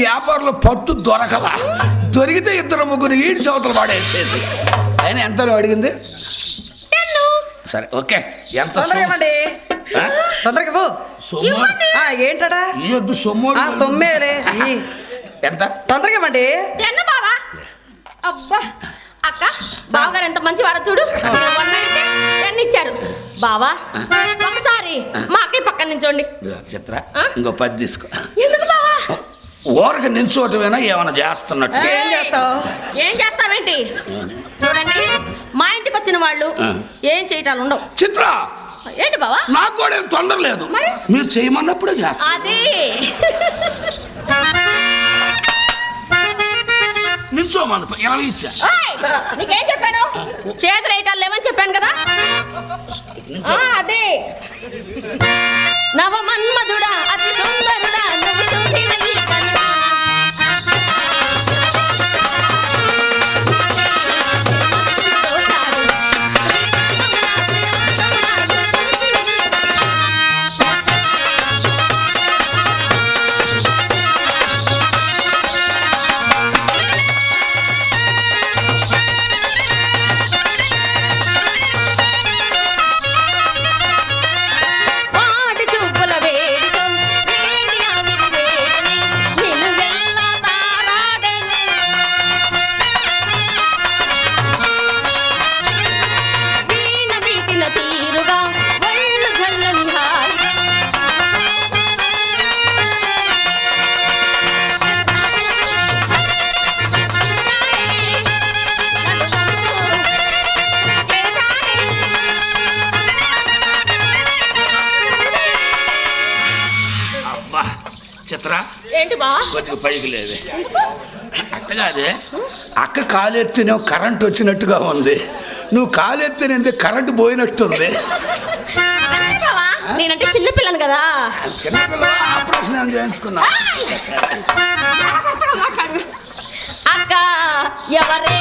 వ్యాపారంలో పట్టు దొరకలా. దొరికితే ఇద్దరు ముగ్గురు ఈడ్చి అవతల వాడేసేది. ఆయన ఎంత అడిగింది? సరే ఓకే. ఎంత తొందరగా ఏంటడా ఇయ్యొద్దు సొమ్ము. సొమ్మేలే ఎంత తొందరగా ఇవ్వండి. అబ్బా అక్క బావగారు ఎంత మంచి వారో చూడు. ఇచ్చారు బావా. ఒకసారి మా అక్కయ్య పక్కన నించోండి. చిత్ర ఇంకో 10 తీసుకో. ఎందుకు బావా? ఊరక నించోటమేనా ఏమైనా చేస్తున్నట్టు? ఏం చేస్తావేంటి? చూడండి మా ఇంటికి వచ్చిన వాళ్ళు ఏం చేయటాలు ఉండవు. చిత్ర ఏంటి బావా? నాకు కూడా ఏం తొందర లేదు. మీరు చేయమన్నప్పుడే అదే నిల్చోమను 20 ఇచ్చా. నీకేం చెప్పాను? చేతులు వేయటాలు లేవని చెప్పాను కదా. అదే నవమన్మధుడా అతి సుందరుడా నువ్వు చూసిన ఈ కన్నా. చిత్ర ఏంటి బా కొద్దిగా పైకి లేవే. అక్క కాదే, అక్క కాలెత్తినే కరెంట్ వచ్చినట్టుగా ఉంది. నువ్వు కాలెత్తినంది కరెంట్ పోయినట్టుంది. నేనంటే చిన్నపిల్లను కదా. చిన్నపిల్ల ఆపరేషన్ చేయించుకున్నా. అక్క ఎవరే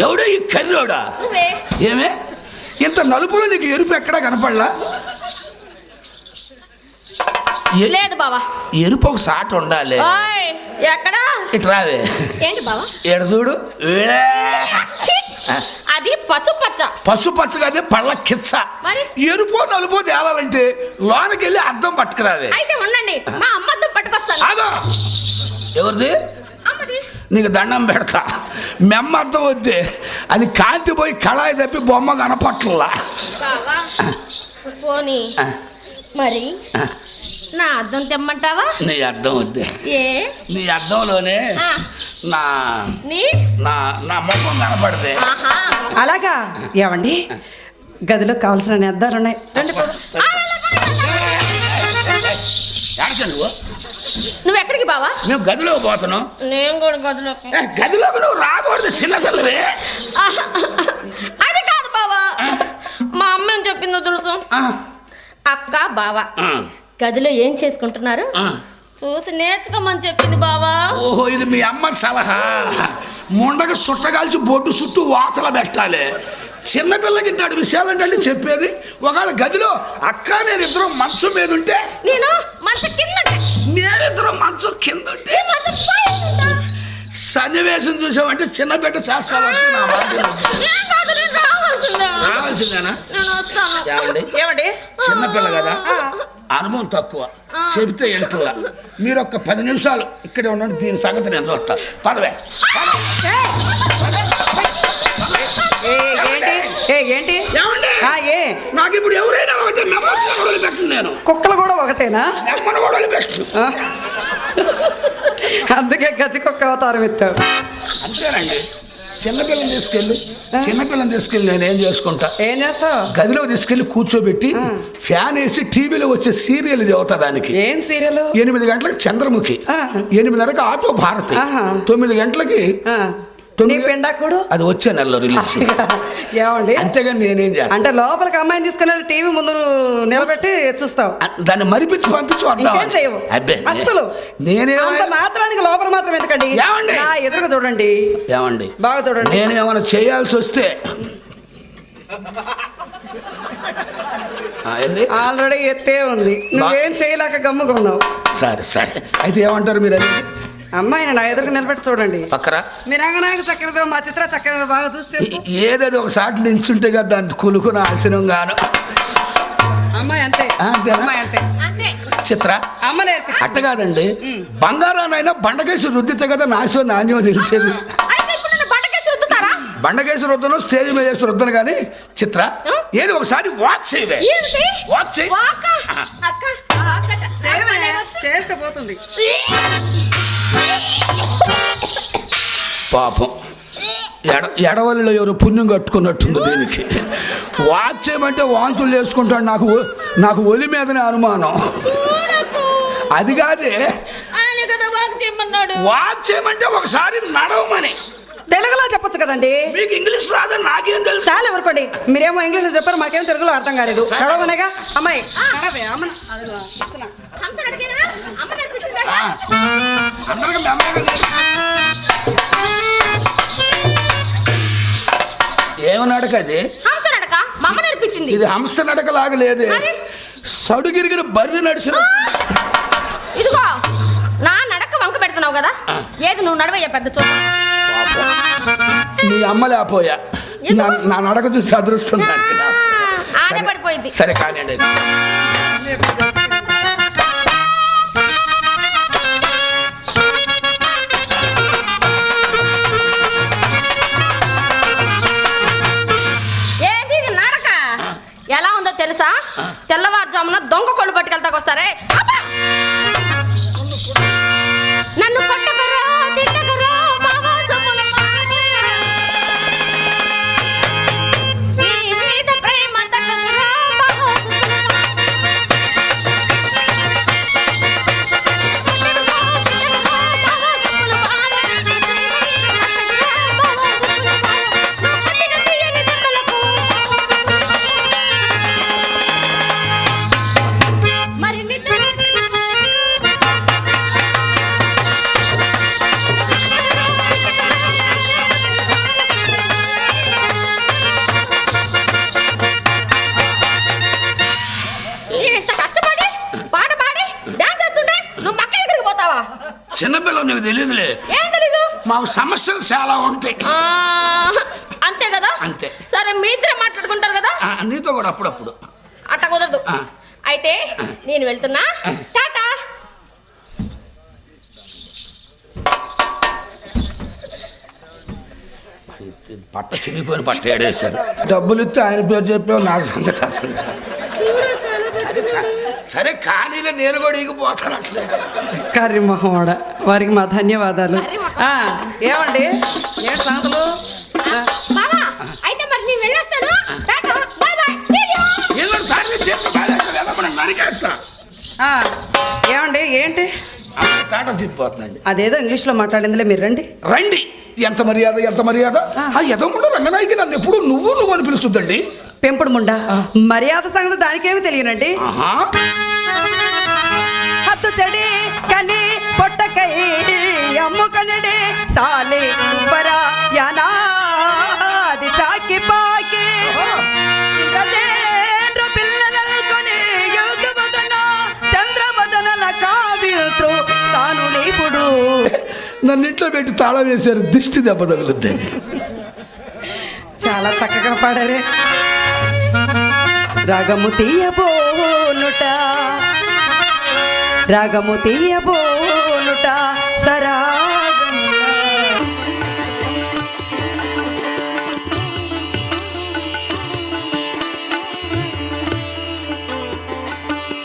ఎవడో ఈ కర్రోడా? ఏమే ఇంత నలుపులో నీకు ఎరుపు ఎక్కడా కనపడలా? లేదు బావా, ఎరుపు ఒక సాట ఉండాలి. ఎక్కడా? ఇట్రావే. ఏంటి బావా? ఎడ చూడు. అది పసుపచ్చ. పసుపచ్చ కాదే పళ్ళ కిచ్చ. ఎరుపో నలుపో తేలాలంటే లోనకి వెళ్ళి అద్దం పట్టుకురావే. అయితే ఉండండి, మా అమ్మ అద్దం పట్టుకొస్తాను. ఎవరిది? నీకు దండం పెడతా. మెమ్మ అద్దం వద్దే, అది కాంతి పోయి కళాయి తప్పి బొమ్మ కనపట్లా. పోనీ మరి నా అద్దం తెమ్మంటావా? నీ అద్దం వద్దే. ఏ నీ అద్దంలోనే నా నా నా ముఖం కనపడదే. అలాగా? ఏమండి గదిలో కావాల్సిన అద్దాలు ఉన్నాయి. నువ్వు ఎక్కడికి బావా? నువ్వు గదిలో పోతున్నావు. నేను కూడా గదిలో. గదిలోకి నువ్వు రాకూడదు, చిన్నపిల్లవే. అది కాదు బావా, మా అమ్మ ఏం చెప్పిందో తెలుసు? అక్క బావా గదిలో ఏం చేసుకుంటున్నారు చూసి నేర్చుకోమని చెప్పింది బావా. ఓహో, ఇది మీ అమ్మ సలహా. ముండగా సుట్టగాల్చి బొట్టు చుట్టూ వాతల పెట్టాలి. చిన్నపిల్లకి ఇట్లాంటి విషయాలంటే చెప్పేది. ఒకవేళ గదిలో అక్క నేను ఇద్దరు మంచం మీద ఉంటే, నేను మంచం కింద, నేనిద్దరు మంచం కింద ఉంటే, సన్నివేశం చూసామంటే చిన్న బిడ్డ చేస్తావంటే రావాల్సిందేనా? ఏమండి చిన్నపిల్ల కదా, అనుభవం తక్కువ, చెబితే ఎంటులా. మీరు ఒక్క 10 నిమిషాలు ఇక్కడే ఉండండి, దీని సంగతి నేను చూస్తా. పదవే. ఏంటి నాకు ఇప్పుడు ఎవరైనా ఒకటే, పెట్టను నేను. కుక్కలు కూడా ఒకటేనా? కూడా పెట్టు. అందుకే గతి కుక్క అవతారం ఎత్తావు. అంతేనండి. చిన్నపిల్లని తీసుకెళ్ళి నేను ఏం చేసుకుంటా? ఏం చేస్తావు? గదిలో తీసుకెళ్లి కూర్చోబెట్టి ఫ్యాన్ వేసి టీవీలో వచ్చే సీరియల్ చదువుతా. దానికి ఏం సీరియల్? 8 గంటలకు చంద్రముఖి, 8:30కి ఆటో భారతి, 9 గంటలకి అది వచ్చే నెలలో రిలీజ్. ఏమండి అంతేగాని నేనేం చేస్తా అంటే లోపలికి అమ్మాయిని తీసుకుని టీవీ ముందు నిలబెట్టి చూస్తావు, దాన్ని మరిపించి పంపించు. అసలు నేనేమంత మాత్రానికి లోపల మాత్రం ఎందుకండి? ఎదురుగా చూడండి. ఏమండి బాగా చూడండి. నేనేమైనా చేయాల్సి వస్తే ఏంది ఆల్రెడీ ఎత్తే ఉంది, నువ్వేం చేయలేక గమ్ముగా ఉన్నావు. సరే సరే అయితే ఏమంటారు మీరు అది అమ్మాయిని నా ఎదురుకు నిలబెట్టి చూడండి. పక్కరా మీ రంగనాయక చక్కరదో మా చిత్ర చక్కరదో బాగా చూస్తే ఏదేది ఒకసారి నించుంటే కదా దాన్ని కులుకున ఆశనం గాను. అమ్మాయి అంతే, అంతేనా? అమ్మాయి అంతే. అంతే. చిత్ర అమ్మ నేర్పించి అట్ట కాదండి, బంగారానైనా బండకేసి రుద్దితే కదా నాశో నాణ్యం తెలిసేది. అయితే ఇప్పుడు నన్ను బండకేసి రుద్దుతారా? బండకేసి రుద్దను, స్టేజ్ మీద వేసి రుద్దను కానీ చిత్ర ఏది ఒకసారి వాచ్ చేయవే. ఏంటి? వాచ్ చేయి. వాక? అక్క, వాకట. చేయవే, అక్క, నేను వచ్చు. చేస్తే పోతుంది. పాపం ఎడవల్లిలో ఎవరు పుణ్యం కట్టుకున్నట్టుంది దీనికి. వాచ్ చేయమంటే వాంతులు చేసుకుంటాడు. నాకు ఒలి మీదనే అనుమానం. చూడకు. అది కాదే, ఆయన కదా వాక్ చేయమన్నాడు. వాచ్ చేయమంటే ఒకసారి నడవమని. తెలుగులో చెప్పొచ్చు కదండి. మీకు ఇంగ్లీష్ రాదని నాకేం తెలుసు. చాలా ఎవరుకోండి, మీరేమో ఇంగ్లీష్లో చెప్పారు, మాకేం తెలుగులో అర్థం కాలేదు. నడవనేగా అమ్మాయి నడవే, అమ్మను అడుగు, ఇస్తున్నా. హంసను అడిగారా? అమ్మ నేర్పించిందా? అందరికీ మెల్లగా ఏమి నడక అది? హంస నడక మా అమ్మ నేర్పించింది. ఇది హంస నడక లాగా లేదే, మరి? సడుగిరిగిన బర్రె నడిచిన. ఇదిగో నా నడక వంక పెడుతున్నావు కదా, ఏది నువ్వు నడవయ్యా పెద్ద చోట. నీ అమ్మ లేపోయా, నా నడక చూసి అదృష్టం దానికి. ఆడే పడిపోయింది. సరే కానివ్వండి. ఏంది ఇది నడక? ఎలా ఉందో తెలుసా? తెల్లవారుజామున దొంగ కొళ్ళు పట్టుకెళ్తాకు వస్తారే. అబ్బా! నన్ను కొట్టకరా, తిట్టకరా, బాబా సొమ్ముల పాడే. నీ మీద ప్రేమ తగ్గకరా, బాబా సొమ్ముల పాడే. కొట్టకరా, తిట్టకరా, బాబా సొమ్ముల పాడే. కొట్టకరా, బాబా సొమ్ముల పాడే. నా కొట్టిన తీయని దెబ్బలకు మరి నిద్ర ఇంత కష్టపడి పాట పాడి డాన్స్ చేస్తుంటే నువ్వు మక్క ఎదురుకు పోతావా? చిన్నపిల్ల నీకు తెలియదులే, ఏం తెలీదు? మాకు సమస్యలు చాలా ఉంటాయి. అంతే కదా? అంతే. సరే మీ ఇద్దరే మాట్లాడుకుంటారు కదా, నీతో కూడా అప్పుడప్పుడు. అట్ట కుదరదు. ఆ. అయితే నేను వెళ్తున్నా, టాటా. పట్ట చినిగిపోయిన పట్ట ఏడేశారు. డబ్బులు ఇస్తే ఆయన పేరు చెప్పావు, నా సంగతి అసలు సరే కానీలే, నేను కూడా ఇగిపోతాను అట్లే. కర్రీమొహవాడ వారికి మా ధన్యవాదాలు. ఏమండి ఏంటి సంగతులు? బావా, అయితే మరి నేను వెళ్ళొస్తాను. Tata, bye bye, see you. ఏదో దాన్ని చేతి బాలేక వెళ్ళమని నరికేస్తా. ఏమండి ఏంటి? టాటా చెప్పిపోతుందండి. అదేదో ఇంగ్లీష్లో మాట్లాడిందిలే, మీరు రండి. రండి. ఎంత మర్యాద, ఎంత మర్యాద. ఆ ఎదముండ రంగనాయకి నన్ను ఎప్పుడు నువ్వు అని పిలుస్తుందండి. పెంపుడు ముండా, మర్యాద సంగతి దానికేమి తెలియనండి. హద్దు చెడి కని పొట్టకై అమ్ముకనడి సాలి పరా యానాది చాకి పాకి గజేంద్ర పిల్లలల్కొని యోగవదన చంద్రవదనల కావిల్త్రు తాను నీపుడు. నన్ను ఇంట్లో పెట్టి తాళం వేశారు, దిష్టి దెబ్బ తగులుద్దని. చాలా చక్కగా పాడారే. రాగము తీయబోనుట, రాగము తీయబోనుట, సరా